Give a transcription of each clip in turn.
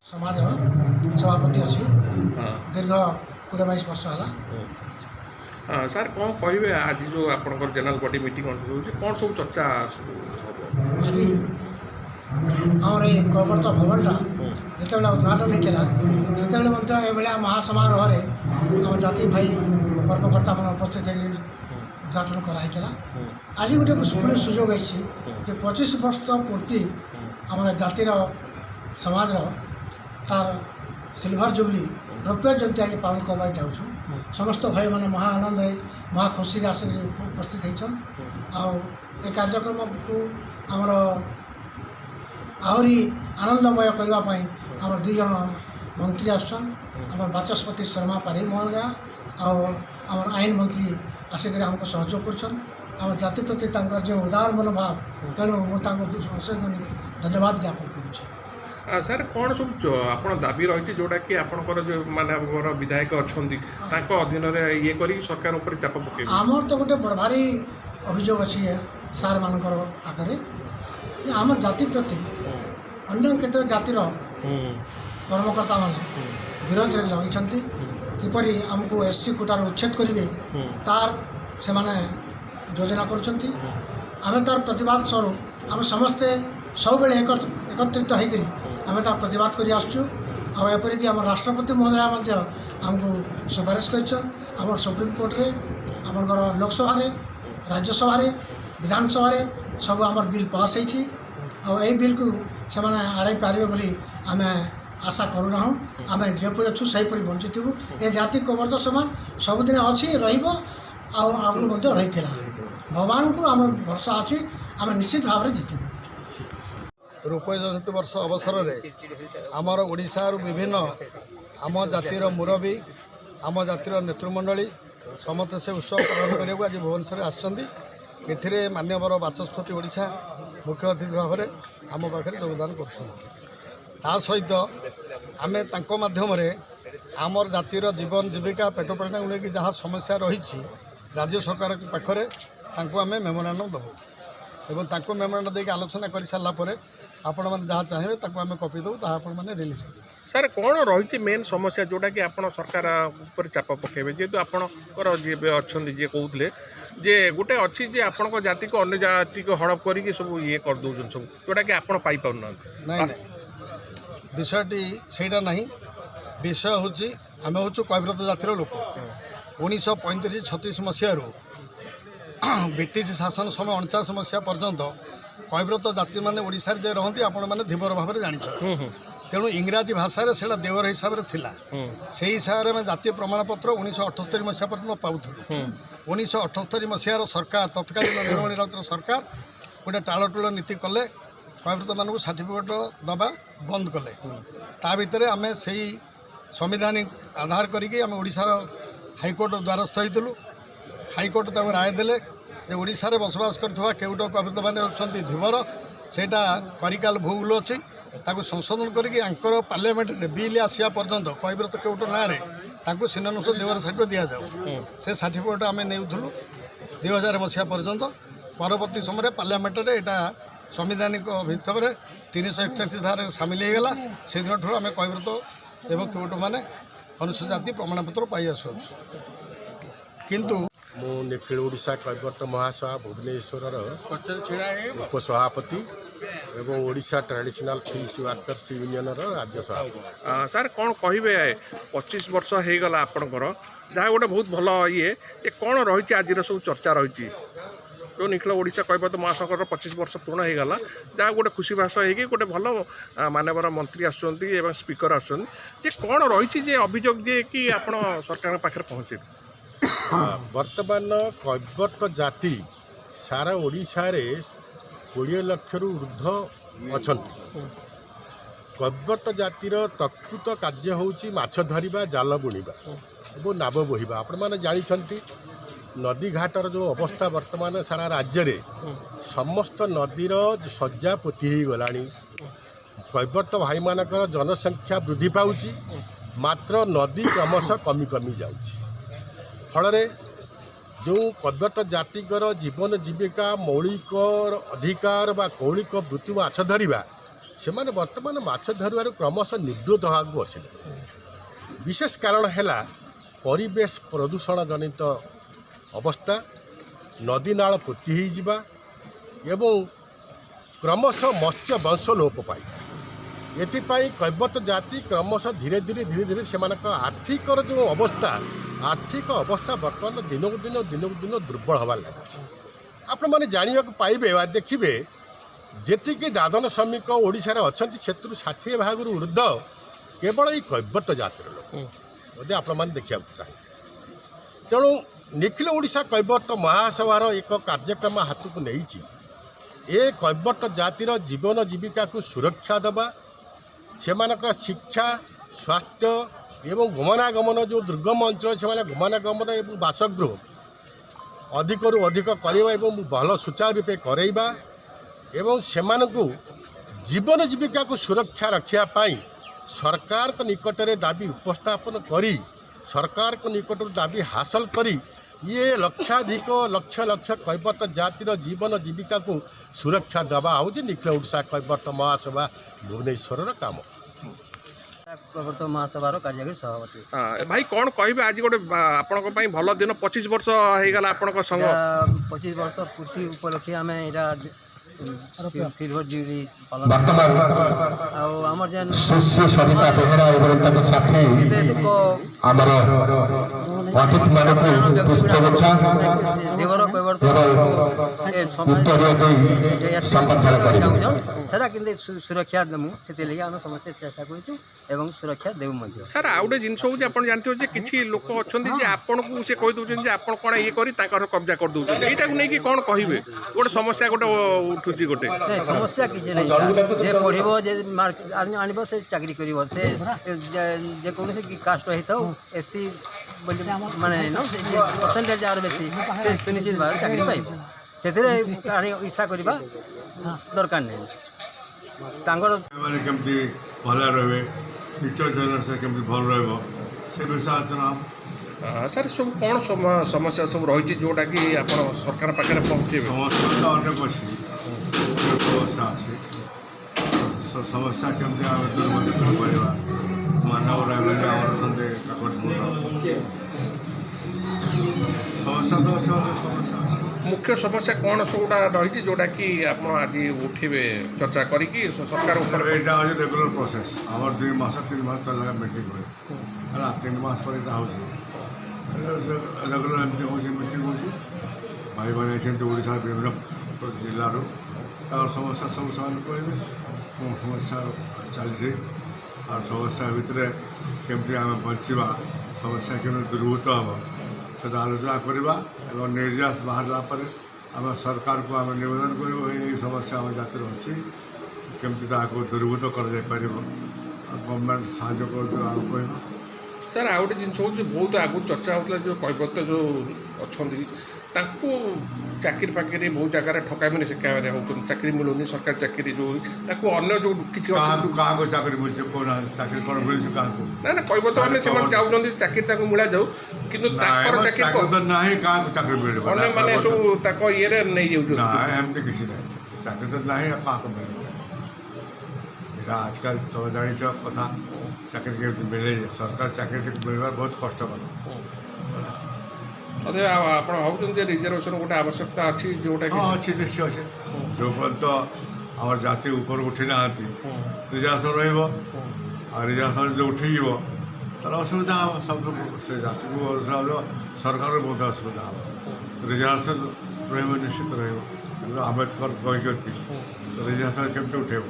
समाज सभापति अच्छी दीर्घ 20-22 वर्ष है। हाँ सर कौन कहे आज जो आप जनरल बॉडी मीटिंग कौन सब चर्चा आज आम कबरत भवनटा जिते उद्घाटन होता से महासमारोह आम जाति भाई कर्मकर्ता मान उपस्थित उद्घाटन कराइला। आज गोटे पुणी सुजोग है 25 वर्ष पूर्ति आम जातिर समाज तार सिल्वर जुबली रौप्य जयंती आज पालन करवा जाऊँ। समस्त भाई मैंने महा आनंद महा खुशी आसिक उपस्थित होती कार्यक्रम को आमर आहरी आनंदमय करने आम 2 जन मंत्री आम बाचस्पति शर्मा पाढ़ी महोदय आम आईन मंत्री आसिक आमको सहयोग कर जाति प्रति जो उदार मनोभाव तेणु मुझे धन्यवाद ज्ञापन करुँच। सर कौन सब आप दाबी रही जोटा कि आपंकर जो माने विधायक अच्छा अधीन ये कर सरकार उपर चाप पकड़ आमर तो गोटे बड़ भारी अभियोग अच्छी सार मान आगे आम जाति प्रति अन्य केत जातिर कर्मकर्ता मान विरोध में लगी किपरि आमको एससी कोटार उच्छेद करेंगे तार से माने योजना करुँच। आम तार प्रतिवाद स्वरूप आम समस्ते सब बेले एकत्रित होकर आम तार प्रतिवाद कर आसपरिक आम राष्ट्रपति महोदय आमको सुपारिश कर सुप्रीम कोर्ट रे आमर लोकसभा राज्यसभा विधानसभा सब आम बिल पास होई बिल को से आड़ाई पारे बोली आम आशा करूना आम जपरी अच्छु से बंचीबू ए जाति कबरत समाज सबुदिन अच्छी रही भगवान को आम भरोसा अच्छी आम निश्चित भाव में जीतबू। रूपय जयंती वर्ष अवसर में आमर ओडिशार विभिन्न आम जातिर मुरबी आम जातिर नेतृमंडली समस्त से उत्सव पालन करने आज भुवनेश्वर आसते मान्यवर बाचस्पति ओडिशा मुख्य अतिथि भाव में आम पाखे योगदान कर सहित आमे तांको माध्यम आमर जातिर जीवन जीविका पेट पालना को लेकिन जहाँ समस्या रही राज्य सरकार पाखरे तांको आमे मेमोरांडम देबू एवं तांको मेमोरांडम देके आलोचना कर सारा पर आपण मैंने जहाँ चाहिए ताको आमे कॉपी देबू ता आपण मैंने रिलीज कर। सर कौन रही मेन समस्या जोटा कि आप सरकार उपर चाप पकेबे जेहेतु आपणकर जी अच्छा जी कहते जे गोटे अच्छी जे आपण जाति को अन्य जाति को हड़प करके सब ये कर दौन सब जोटा कि आप पाई पारना नहीं विषयटी सेटा नहीं विषय हूँ आम हूँ कैब्रत जातिर लोक 1935-36 मसीह ब्रिटिश शासन समय 49 मसीहा पर्यंत कैब्रत जाति मैंने ओडिशा जे रहती आपण मैंने धीवर भाव में जानी तेणु इंग्राजी भाषा से देवर हिसाब से थिला से हिसाब में जातीय प्रमाणपत्र 1978 मसीहा पर्यटन पाऊँ 1978 मसीहार सरकार तत्कालीन निर्मणी राउतर सरकार गोटे टालटुल नीति कले कैब्रत मानक सर्टिफिकेट दबा बंद कले ता भितर आम से संवैधानिक आधार करिके आम ओडिशार हाईकोर्ट द्वारस्थ होइतलु हाईकोर्ट तक राय देले जे ओडिशा रे बसवास करथवा केउट कैब्रत माने होछंती धीवर सेटा करिकाल भूल अच्छी ताकू संशोधन करके आंकर पार्लियामेंट बिल आसिया पर्यंत कैब्रत केउट ना रे ताकू सिनानुस देवर सर्टिफिकेट दिया जाऊ से सर्टिफिकेट आम नेउथलु 2000 मसीहा पर्यंत परवर्ती समय पार्लियामेंट रे एटा संवैधानिक भितर 381 धारा सामिल होगला से दिन ठूँ आम कैब्रत एवं केउट मैंने अनुसूचित जाति प्रमाणपत्र पाई आसु किंतु मु निखिल ओडिशा कैब्रत महासभा भुवनेश्वर उपसभापति एवं Odisha traditional fish workers union राज्य सभापति। सर कौन कहे 25 वर्ष हो गला आपणकर जहाँ गोटे बहुत भल ये कौन रही आज सब चर्चा रही जो निखिल ओडिशा कैब्रत महासभा 25 वर्ष पूर्ण हो गला जहाँ गोटे खुशी भाषा हो गोटे भल मानवर मंत्री आसुँच स्पीकर आसुँच कौन रही अभियोग जे कि आप सरकार पाखे पहुँचे वर्तमान कैब्रत जाति सारा ओडिशा रे 20 लाख ऊर्ध्व ଅଛନ୍ତି। କୈବର୍ତ୍ତ ଜାତିର ପ୍ରକୃତ କାର୍ଯ୍ୟ ହେଉଛି ମାଛ ଧରିବା, ଜାଲ ବୁଣିବା ଏବଂ ନାବ ବୋହିବା। ଆପଣମାନେ ଜାଣିଛନ୍ତି ନଦୀଘାଟର ଯେଉଁ ଅବସ୍ଥା ବର୍ତ୍ତମାନ ସାରା ରାଜ୍ୟରେ ସମସ୍ତ ନଦୀର ଶଯ୍ୟା ପୋତି ହୋଇଗଲାଣି। କୈବର୍ତ୍ତ ଭାଇମାନଙ୍କର ଜନସଂଖ୍ୟା ବୃଦ୍ଧି ପାଉଛି, ମାତ୍ର ନଦୀ କ୍ରମଶଃ କମି କମି ଯାଉଛି। ଫଳରେ ଯେଉଁ କୈବର୍ତ୍ତ ଜାତିଙ୍କର ଜୀବନ ଜୀବିକା ମୌଳିକ ଅଧିକାର ବା କୌଳିକ ବୃତ୍ତି ମାଛ ଧରିବା, ସେମାନେ ବର୍ତ୍ତମାନ ମାଛ ଧରିବାରୁ କ୍ରମଶଃ ନିବୃତ୍ତ ହେବାକୁ ବସିଲେ। ବିଶେଷ କାରଣ ହେଲା ପରିବେଶ ପ୍ରଦୂଷଣ ଜନିତ ଅବସ୍ଥା, ନଦୀନାଳ ପୋତି ହୋଇଯିବା ଏବଂ କ୍ରମଶଃ ମତ୍ସ୍ୟ ବଂଶ ଲୋପ ପାଇବା। ଏଥିପାଇଁ କୈବର୍ତ୍ତ ଜାତି କ୍ରମଶଃ ଧୀରେ ଧୀରେ ସେମାନଙ୍କ ଆର୍ଥିକର ଯେଉଁ ଆର୍ଥିକ ଅବସ୍ଥା ବର୍ତ୍ତମାନ ଦିନକୁ ଦିନ ଦୁର୍ବଳ ହେବାରେ ଲାଗିଛି। ଆପଣମାନେ ଜାଣିବାକୁ ପାଇବେ ବା ଦେଖିବେ ଯେତିକି ଦାଦନ ଶ୍ରମିକ ଓଡ଼ିଶାରେ ଅଛନ୍ତି ସେଥିରୁ 60 ଭାଗରୁ ଉର୍ଦ୍ଧ୍ୱ କେବଳ ଏଇ କୈବର୍ତ୍ତ ଜାତିର ଲୋକ ଯଦି ଆପଣମାନେ ଦେଖିବାକୁ ଚାହିଁବେ। ତେଣୁ ନିଖିଳ ଓଡ଼ିଶା କୈବର୍ତ୍ତ ମହାସଭାର ଏକ କାର୍ଯ୍ୟକ୍ରମ ହାତକୁ ନେଇଛି। ଏ କୈବର୍ତ୍ତ ଜାତିର ଜୀବନ ଜୀବିକାକୁ ସୁରକ୍ଷା ଦେବା, ସେମାନଙ୍କର ଶିକ୍ଷା, ସ୍ୱାସ୍ଥ୍ୟ ଏବଂ ଗମନାଗମନ ଯେଉଁ ଦୁର୍ଗମ ଅଞ୍ଚଳ ସେମାନେ ଗମନାଗମନ ଏବଂ ବାସଗୃହ ଅଧିକରୁ ଅଧିକ କରିବା ଏବଂ ଭଲ ସୁଚାରୁ ରୂପେ କରାଇବା ଏବଂ ସେମାନଙ୍କୁ ଜୀବନ ଜୀବିକାକୁ ସୁରକ୍ଷା ରଖିବା ପାଇଁ ସରକାରଙ୍କ ନିକଟରେ ଦାବି ଉପସ୍ଥାପନ କରି ସରକାରଙ୍କ ନିକଟରୁ ଦାବି ହାସଲ କରି ଇଏ ଲକ୍ଷାଧିକ ଲକ୍ଷ କୈବର୍ତ୍ତ ଜାତିର ଜୀବନ ଜୀବିକାକୁ ସୁରକ୍ଷା ଦେବା ହେଉଛି ନିଖିଳ ଓଡ଼ିଶା କୈବର୍ତ୍ତ ମହାସଭା ଭୁବନେଶ୍ୱରର କାମ। କୈବର୍ତ୍ତ ମହାସଭାର କାର୍ଯ୍ୟକାରୀ ସଭାପତି। ଭାଇ କ'ଣ କହିବେ ଆଜି ଗୋଟେ ଆପଣଙ୍କ ପାଇଁ ଭଲ ଦିନ? 25 ବର୍ଷ ହେଇଗଲା ଆପଣଙ୍କ ସଂଘ। 25 ବର୍ଷ ପୂର୍ତ୍ତି ଉପଲକ୍ଷେ ଆମେ ଏଇଟା ସିଲଭର ଜୁବଲି ପାଳନ ଆଉ ଆମର ଯେନ୍ କେତେ ଦୁଃଖ ଦେବର କୈବର୍ତ୍ତ ସେଟା କିନ୍ତୁ ସୁରକ୍ଷା ଦେମୁ, ସେଥିଲାଗି ଆମେ ସମସ୍ତେ ଚେଷ୍ଟା କରୁଛୁ ଏବଂ ସୁରକ୍ଷା ଦେବୁ ମଧ୍ୟ। ସାର୍ ଆଉ ଗୋଟେ ଜିନିଷ ହେଉଛି ଆପଣ ଜାଣିଥିବେ ଯେ କିଛି ଲୋକ ଅଛନ୍ତି ଯେ ଆପଣଙ୍କୁ ସେ କହିଦେଉଛନ୍ତି ଯେ ଆପଣ କ'ଣ ଇଏ କରି ତାଙ୍କର କବ୍ଜା କରିଦେଉଛନ୍ତି, ଏଇଟାକୁ ନେଇକି କ'ଣ କହିବେ? ଗୋଟେ ସମସ୍ୟା ଗୋଟେ ଉଠୁଛି ଗୋଟେ। ନାଇଁ ସମସ୍ୟା କିଛି ନାହିଁ, ଯେ ପଢ଼ିବ ଯେ ଆଣିବ ସେ ଚାକିରି କରିବ, ସେ ଯେକୌଣସି କାଷ୍ଟ ହେଇଥାଉ ଏସ୍ସି ବୋଲି ମାନେ ପରସେଣ୍ଟେଜ ଯାହାର ବେଶୀ ସେ ସୁନିଶ୍ଚିତ ଭାବରେ ଚାକିରି ପାଇବ, ସେଥିରେ ଇଚ୍ଛା କରିବା ଦରକାର ନାହିଁ। ତାଙ୍କର କେମିତି ଭଲ ରହିବେ, ଫ୍ୟୁଚର ଜେନେରେସନ୍ କେମିତି ଭଲ ରହିବ ସେ ବିଷୟ ଆଲୋଚନା ହେବ। ସାର୍ ସବୁ କ'ଣ ସମସ୍ୟା ସବୁ ରହିଛି ଯେଉଁଟାକି ଆପଣ ସରକାର ପାଖରେ ପହଞ୍ଚେଇବେ? ସମସ୍ୟା ତ ଅନେକ ଅଛି, ସମସ୍ୟା ଅଛି। ସମସ୍ୟା କେମିତି ଆମେ ଦୂରୀଭୂତ କରିବା, ମାନବ ରହିଲେ ଆମର ଅଛନ୍ତି କାକଟପୁର ସମସ୍ୟା ତ ଅଛି, ଅନେକ ସମସ୍ୟା ଅଛି। ମୁଖ୍ୟ ସମସ୍ୟା କ'ଣ ସବୁଟା ରହିଛି ଯେଉଁଟାକି ଆପଣ ଆଜି ଉଠିବେ ଚର୍ଚ୍ଚା କରିକି ସରକାର ଉପରେ? ଏଇଟା ହେଉଛି ରେଗୁଲାର ପ୍ରୋସେସ୍। ଆମର 2 ମାସ 3 ମାସ ତଳେ ମିଟିଂ ହୁଏ ହେଲା, 3 ମାସ ପରେ ଏଇଟା ହେଉଛି ରେଗୁଲାର ଏମିତି ହେଉଛି ମିଟିଂ ହେଉଛି। ଭାଇମାନେ ଅଛନ୍ତି ଓଡ଼ିଶାର ବିଭିନ୍ନ ଜିଲ୍ଲାରୁ, ତାଙ୍କର ସମସ୍ୟା ସବୁ ସେମାନେ କହିବେ, ସମସ୍ୟା ଚାଲିଛି। ଆଉ ସମସ୍ୟା ଭିତରେ କେମିତି ଆମେ ବଞ୍ଚିବା, ସମସ୍ୟା କେମିତି ଦୂରୀଭୂତ ହେବ ସେଟା ଆଲୋଚନା କରିବା ଏବଂ ନିର୍ଯାସ ବାହାରିଲା ପରେ ଆମେ ସରକାରକୁ ଆମେ ନିବେଦନ କରିବୁ ଏଇ ସମସ୍ୟା ଆମ ଜାତିର ଅଛି, କେମିତି ତାହାକୁ ଦୂରୀଭୂତ କରାଯାଇପାରିବ, ଗଭର୍ଣ୍ଣମେଣ୍ଟ ସାହାଯ୍ୟ କରୁଥିବ ଆମେ କହିବା। ସାର୍ ଆଉ ଗୋଟେ ଜିନିଷ ହେଉଛି ବହୁତ ଆଗରୁ ଚର୍ଚ୍ଚା ହେଉଥିଲା ଯେଉଁ କୈବର୍ତ୍ତ ଯେଉଁ ଅଛନ୍ତି ତାଙ୍କୁ ଚାକିରି ଫାକିରି ବହୁତ ଜାଗାରେ ଠକାମିରେ ଶିକାରେ ହେଉଛନ୍ତି, ଚାକିରି ମିଳୁନି, ସରକାରୀ ଚାକିରି ଯେଉଁ ତାକୁ ଅନ୍ୟ ଯେଉଁ କିଛି କାହାକୁ ଚାକିରି ମିଳୁଛି କହୁନାହାନ୍ତି, ଚାକିରି କ'ଣ ମିଳୁଛି କାହାକୁ? ନା କୈବର୍ତ୍ତ ମାନେ ସେମାନେ ଚାହୁଁଛନ୍ତି ଚାକିରି ତାଙ୍କୁ ମିଳାଯାଉ, କିନ୍ତୁ ତାଙ୍କର ଚାକିରି ତ ନାହିଁ, କାହାକୁ ଚାକିରି ମିଳିବ? ଅନ୍ୟମାନେ ସବୁ ତାଙ୍କ ଇଏରେ ନେଇଯାଉଛନ୍ତି। ଏମିତି କିଛି ନାହିଁ, ଚାକିରି ତ ନାହିଁ ଆଉ କାହାକୁ ମିଳିବ? ଏଇଟା ଆଜିକାଲି ତୁମେ ଜାଣିଛ କଥା, ଚାକିରି କେମିତି ମିଳେ, ସରକାର ଚାକିରି ମିଳିବାର ବହୁତ କଷ୍ଟକର। ତଥାପି ଆପଣ ଭାବୁଛନ୍ତି ଯେ ରିଜର୍ଭେସନ୍ ଗୋଟେ ଆବଶ୍ୟକତା ଅଛି ଯେଉଁଟାକି? ହଁ ଅଛି, ନିଶ୍ଚୟ ଅଛି। ଯେଉଁ ପର୍ଯ୍ୟନ୍ତ ଆମର ଜାତି ଉପରକୁ ଉଠି ନାହାନ୍ତି ରିଜର୍ଭେସନ୍ ରହିବ, ଆଉ ରିଜର୍ଭେସନ୍ ଯଦି ଉଠିଯିବ ତାହେଲେ ଅସୁବିଧା ହେବ, ସବୁ ସେ ଜାତିକୁ ଅସୁବିଧା ହେବ, ସରକାରର ବହୁତ ଅସୁବିଧା ହେବ। ରିଜର୍ଭେସନ୍ ରହିବ, ନିଶ୍ଚିତ ରହିବ। କିନ୍ତୁ ଆମ୍ବେଦକର କହିଛନ୍ତି ରିଜର୍ଭେସନ୍ କେମିତି ଉଠେଇବ?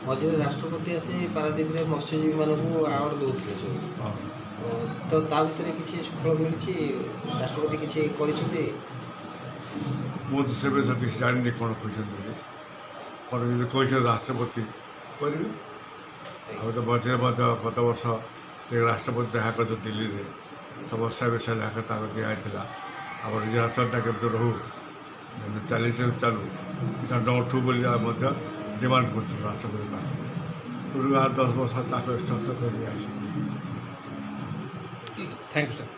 ମଝିରେ ରାଷ୍ଟ୍ରପତି ଆସି ପାରାଦ୍ୱୀପରେ ମତ୍ସ୍ୟଜୀବୀମାନଙ୍କୁ ଆୱାର୍ଡ଼ ଦେଉଥିଲେ ସବୁ, ତ ତା ଭିତରେ କିଛି ସୁଫଳ ମିଳିଛି? ରାଷ୍ଟ୍ରପତି କିଛି କରିଛନ୍ତି? ମୁଁ ତ ସେ ବିଷୟ କିଛି ଜାଣିନି କ'ଣ କହିଛନ୍ତି। କ'ଣ ଯଦି କହିଛନ୍ତି ରାଷ୍ଟ୍ରପତି କରିବେ। ଆଉ ତ ମଝିରେ ମଧ୍ୟ ଗତ ବର୍ଷ ରାଷ୍ଟ୍ରପତି ଦେଖା କରିଥିଲେ ଦିଲ୍ଲୀରେ, ସମସ୍ୟା ବିଷୟରେ ଦେଖା ତାଙ୍କୁ ଦିଆହେଇଥିଲା। ଆମର ରିଜର୍ଭେସନ୍ଟା କେମିତି ରହୁ, ଚାଲିଛି ଚାଲୁ, ଏଇଟା ନଉଠୁ ବୋଲି ମଧ୍ୟ ଡିମାଣ୍ଡ କରୁଥିଲୁ ରାଷ୍ଟ୍ରପତି ପାଖରେ। ତେଣୁ 8-10 ବର୍ଷ ତାକୁ ଏକ୍ସଟେନ୍ସନ୍ କରି ଦିଆହେଇଛି। Thank you sir.